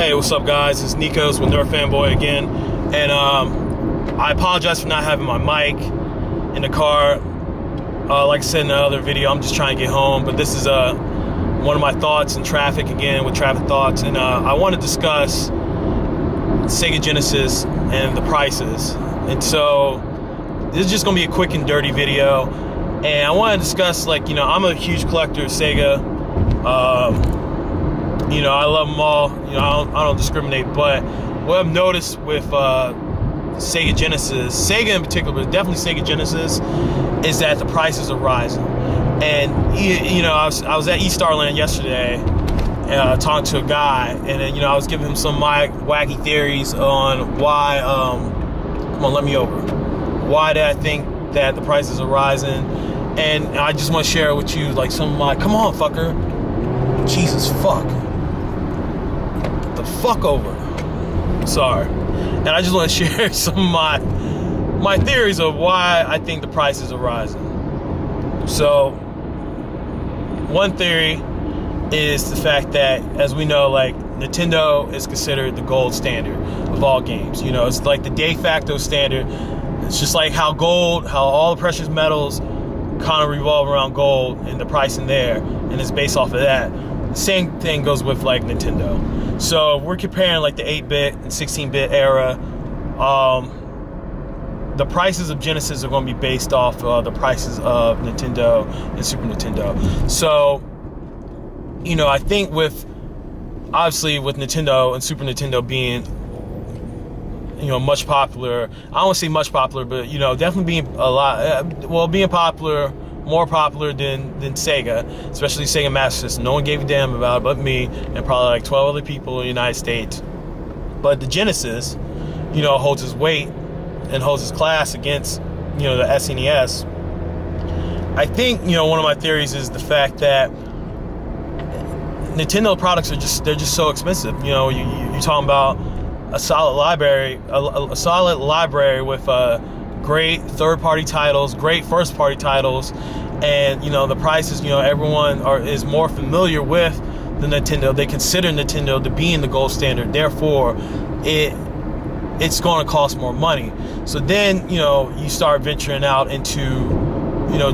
Hey, what's up, guys? It's Nikos with Nerf Fanboy again, and I apologize for not having my mic in the car. Like I said in the other video, I'm just trying to get home, but this is one of my thoughts in traffic again with Traffic Thoughts, and I want to discuss Sega Genesis and the prices. And so this is just going to be a quick and dirty video, and I want to discuss, like, I'm a huge collector of Sega. I love them all. I don't discriminate. But what I've noticed with Sega Genesis, Sega in particular, but definitely Sega Genesis, is that the prices are rising. And I was at East Starland yesterday, talking to a guy, and then I was giving him some of my wacky theories on why. Come on, let me over. Why did I think that the prices are rising? And I just want to share with you, like, some of my. Come on, fucker. Jesus fuck. The fuck over. Sorry. And I just want to share some of my theories of why I think the prices are rising. So, one theory is the fact that, as we know, like, Nintendo is considered the gold standard of all games. It's like the de facto standard. It's just like how all the precious metals kind of revolve around gold and the pricing there, and it's based off of that. Same thing goes with, like, Nintendo. So we're comparing, like, the 8-bit and 16-bit era. The prices of Genesis are going to be based off the prices of Nintendo and Super Nintendo. So, I think obviously with Nintendo and Super Nintendo being, much popular. I don't want to say much popular, but, definitely being being popular, more popular than Sega, especially Sega Master System. No one gave a damn about it but me and probably like 12 other people in the United States. But the Genesis, holds its weight and holds its class against, the SNES. I think, one of my theories is the fact that Nintendo products they're just so expensive. You're talking about a solid library, a solid library with great third-party titles, great first-party titles, and the prices. Everyone is more familiar with the Nintendo. They consider Nintendo to be in the gold standard. Therefore, it's going to cost more money. So then you start venturing out into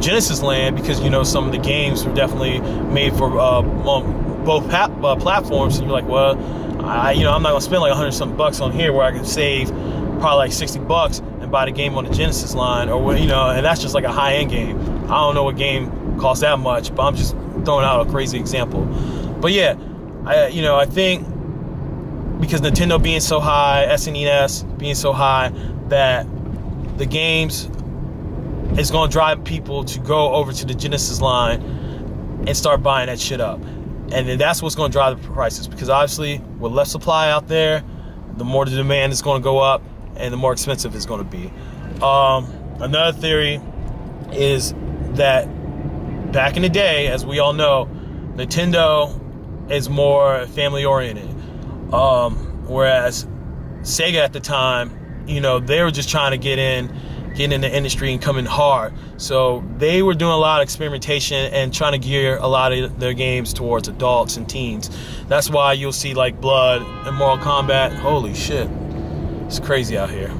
Genesis land, because some of the games were definitely made for both platforms. And you're like, well, I'm not gonna spend like $100-something on here where I can save probably like $60 and buy the game on the Genesis line, or and that's just like a high-end game. I don't know what game costs that much, but I'm just throwing out a crazy example. But yeah, I think because Nintendo being so high, SNES being so high, that the games is going to drive people to go over to the Genesis line and start buying that shit up. And then that's what's going to drive the prices, because obviously with less supply out there, the more the demand is going to go up and the more expensive it's going to be. Another theory is that back in the day, as we all know, Nintendo is more family oriented, whereas Sega at the time, they were just trying to get in the industry and come in hard. So they were doing a lot of experimentation and trying to gear a lot of their games towards adults and teens. That's why you'll see like Blood and Mortal Kombat. Holy shit, it's crazy out here.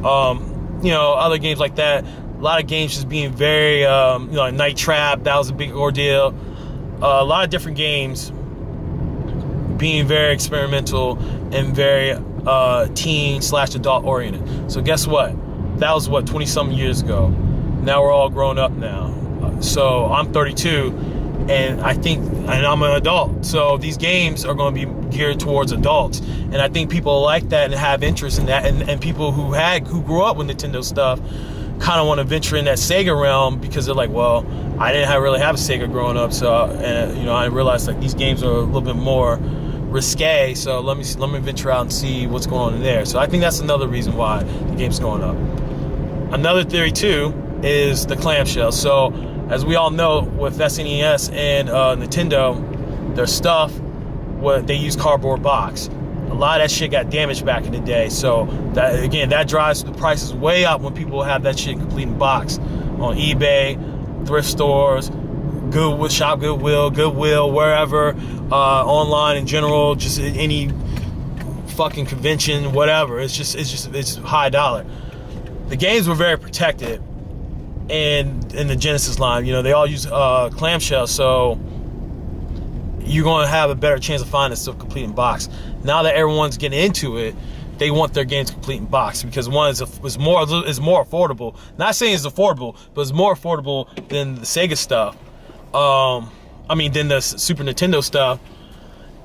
Other games like that. A lot of games just being very, like Night Trap. That was a big ordeal. A lot of different games being very experimental and very teen/adult oriented. So guess what? That was 20-something years ago. Now we're all grown up now. So I'm 32, and I'm an adult. So these games are going to be geared towards adults, and I think people like that and have interest in that. And people who grew up with Nintendo stuff kind of want to venture in that Sega realm, because they're like, well, I didn't really have a Sega growing up, so I realized like these games are a little bit more risque, so let me venture out and see what's going on in there. So I think that's another reason why the game's going up. Another theory too is the clamshell. So as we all know, with SNES and Nintendo, their stuff, they use cardboard box. A lot of that shit got damaged back in the day. So that drives the prices way up when people have that shit complete in box on eBay, thrift stores, Goodwill, Shop Goodwill, wherever, online in general, just any fucking convention, whatever. It's high dollar. The games were very protected in the Genesis line. You know, they all use clamshells, so you're going to have a better chance of finding it still complete in box. Now that everyone's getting into it, they want their games complete in box because one is more affordable. Not saying it's affordable, but it's more affordable than the Sega stuff. Than the Super Nintendo stuff,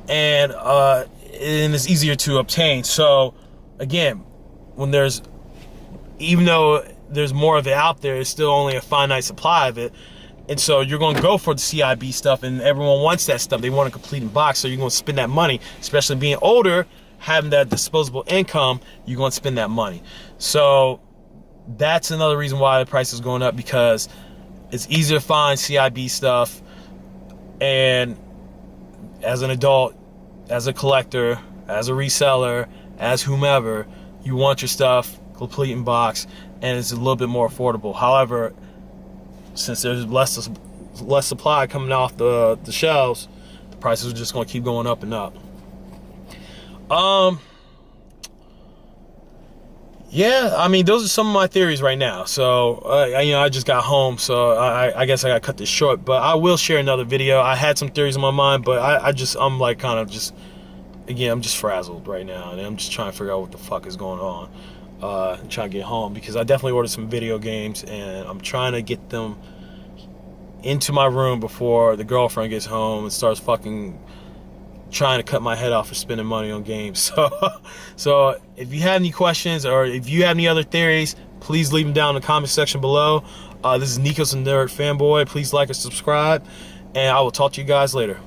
and it's easier to obtain. So again, even though there's more of it out there, it's still only a finite supply of it. And so you're going to go for the CIB stuff, and everyone wants that stuff. They want to complete in box, so you're going to spend that money, especially being older, having that disposable income, you're going to spend that money. So that's another reason why the price is going up, because it's easier to find CIB stuff. And as an adult, as a collector, as a reseller, as whomever, you want your stuff complete in box, and it's a little bit more affordable. However, since there's less supply coming off the shelves, the prices are just going to keep going up and up. Yeah, I mean, those are some of my theories right now. So, I just got home, so I guess I got to cut this short. But I will share another video. I had some theories in my mind, but I'm like kind of just, again, I'm just frazzled right now, and I'm just trying to figure out what the fuck is going on. And trying to get home, because I definitely ordered some video games, and I'm trying to get them into my room before the girlfriend gets home and starts fucking trying to cut my head off for spending money on games. So if you have any questions, or if you have any other theories, please leave them down in the comment section below. This is Nikos the Nerd Fanboy. Please like and subscribe, and I will talk to you guys later.